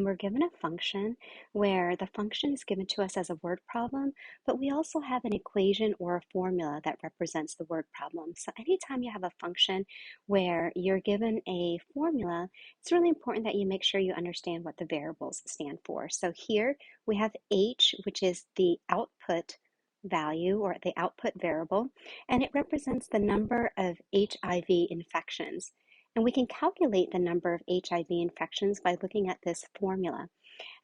we're given a function where the function is given to us as a word problem, but we also have an equation or a formula that represents the word problem. So anytime you have a function where you're given a formula, it's really important that you make sure you understand what the variables stand for. So here we have h, which is the output value or the output variable, and it represents the number of HIV infections. And we can calculate the number of HIV infections by looking at this formula.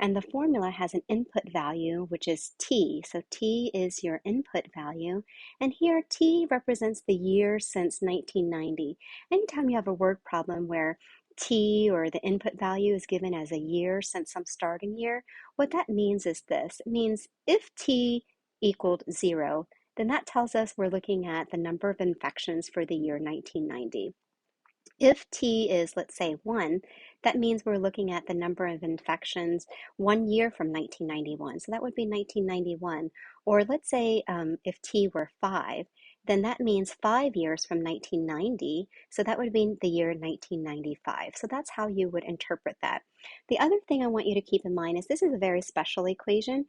And the formula has an input value, which is T. So T is your input value. And here T represents the year since 1990. Anytime you have a word problem where T or the input value is given as a year since some starting year, what that means is this. It means if T equaled 0, then that tells us we're looking at the number of infections for the year 1990. If T is, let's say, 1, that means we're looking at the number of infections 1 year from 1991. So that would be 1991. Or let's say if T were 5, then that means 5 years from 1990. So that would be the year 1995. So that's how you would interpret that. The other thing I want you to keep in mind is this is a very special equation.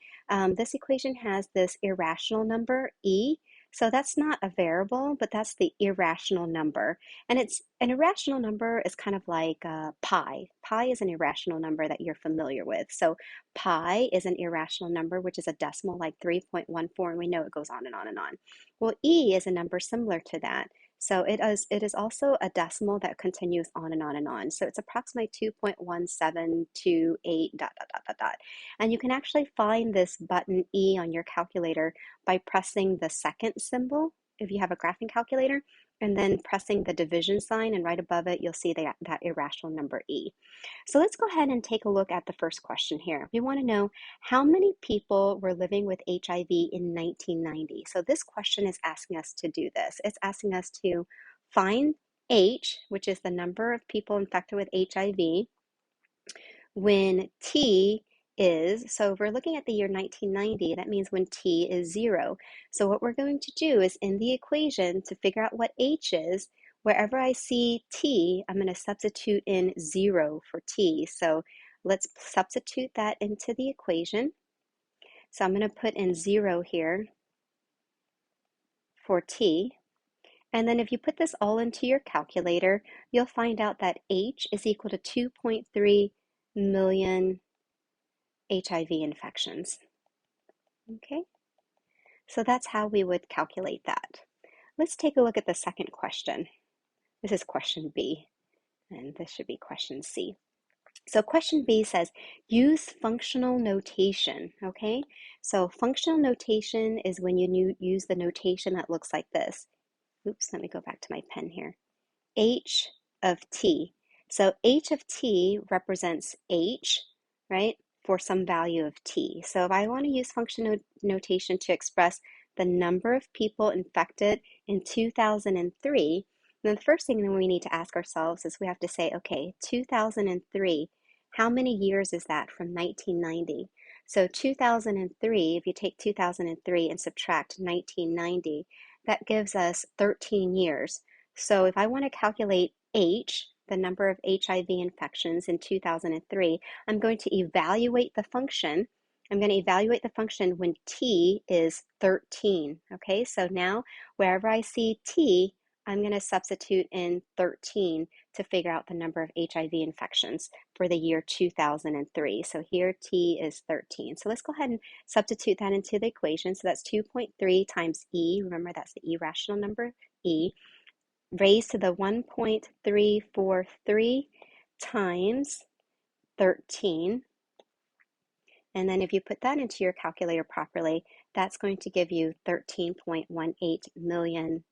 This equation has this irrational number, E. So that's not a variable, but that's the irrational number. And it's an irrational number is kind of like pi. Pi is an irrational number that you're familiar with. So pi is an irrational number, which is a decimal like 3.14, and we know it goes on and on and on. Well, e is a number similar to that. So it is also a decimal that continues on and on and on. So it's approximately 2.1728 dot dot dot dot dot. And you can actually find this button E on your calculator by pressing the second symbol if you have a graphing calculator, and then pressing the division sign, and right above it you'll see that irrational number E. So let's go ahead and take a look at the first question here. We want to know how many people were living with HIV in 1990. So this question is asking us to do this. It's asking us to find H, which is the number of people infected with HIV, when T is, so if we're looking at the year 1990, that means when T is 0. So what we're going to do is in the equation to figure out what H is, wherever I see T, I'm going to substitute in 0 for T. So let's substitute that into the equation. So I'm going to put in 0 here for T. And then if you put this all into your calculator, you'll find out that H is equal to 2.3 million HIV infections. Okay, so that's how we would calculate that. Let's take a look at the second question. This is question B, and this should be question C. So question B says, use functional notation, okay? So functional notation is when you use the notation that looks like this. Oops, let me go back to my pen here. H of T. So H of T represents H, right, for some value of T. So if I want to use functional notation to express the number of people infected in 2003, then the first thing that we need to ask ourselves is we have to say, okay, 2003, how many years is that from 1990? So 2003, if you take 2003 and subtract 1990, that gives us 13 years. So if I want to calculate H, the number of HIV infections in 2003, I'm going to evaluate the function. I'm going to evaluate the function when T is 13. Okay, so now wherever I see T, I'm going to substitute in 13 to figure out the number of HIV infections for the year 2003. So here T is 13. So let's go ahead and substitute that into the equation. So that's 2.3 times E. Remember, that's the irrational number, E, raised to the 1.343 times 13. And then if you put that into your calculator properly, that's going to give you 13.18 million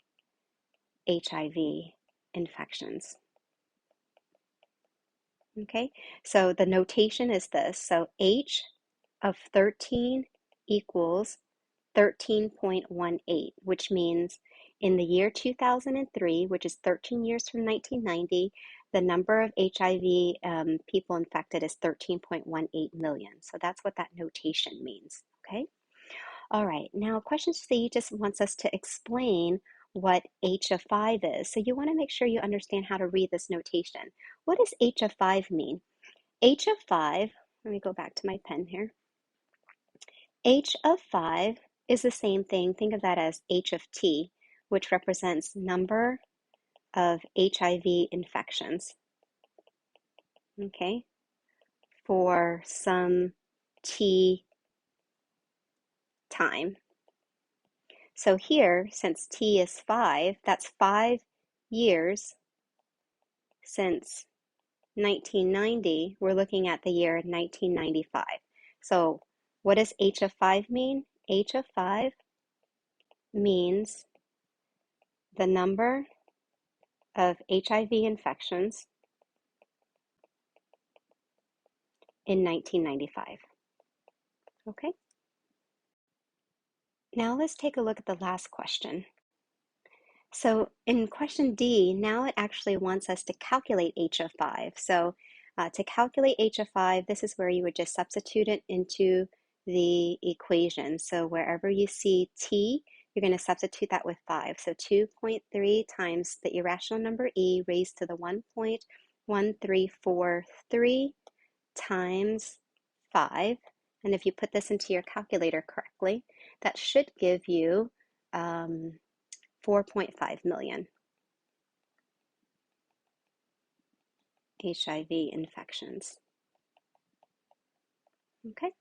HIV infections. Okay, so the notation is this. So H of 13 equals 13.18, which means in the year 2003, which is 13 years from 1990, the number of HIV people infected is 13.18 million. So that's what that notation means, okay? All right, now question C just wants us to explain what h of 5 is. So you want to make sure you understand how to read this notation. What does h of 5 mean? H of 5, let me go back to my pen here. H of 5 is the same thing. Think of that as H of T, which represents number of HIV infections, okay, for some T time. So here, since T is 5, that's 5 years since 1990. We're looking at the year 1995. So what does H of 5 mean? H of 5 means the number of HIV infections in 1995. Okay, now let's take a look at the last question. So in question D, now it actually wants us to calculate H of 5. So to calculate H of 5, this is where you would just substitute it into the equation. So wherever you see T, you're going to substitute that with 5. So 2.3 times the irrational number E raised to the 1.1343 times 5. And if you put this into your calculator correctly, that should give you 4.5 million HIV infections. Okay.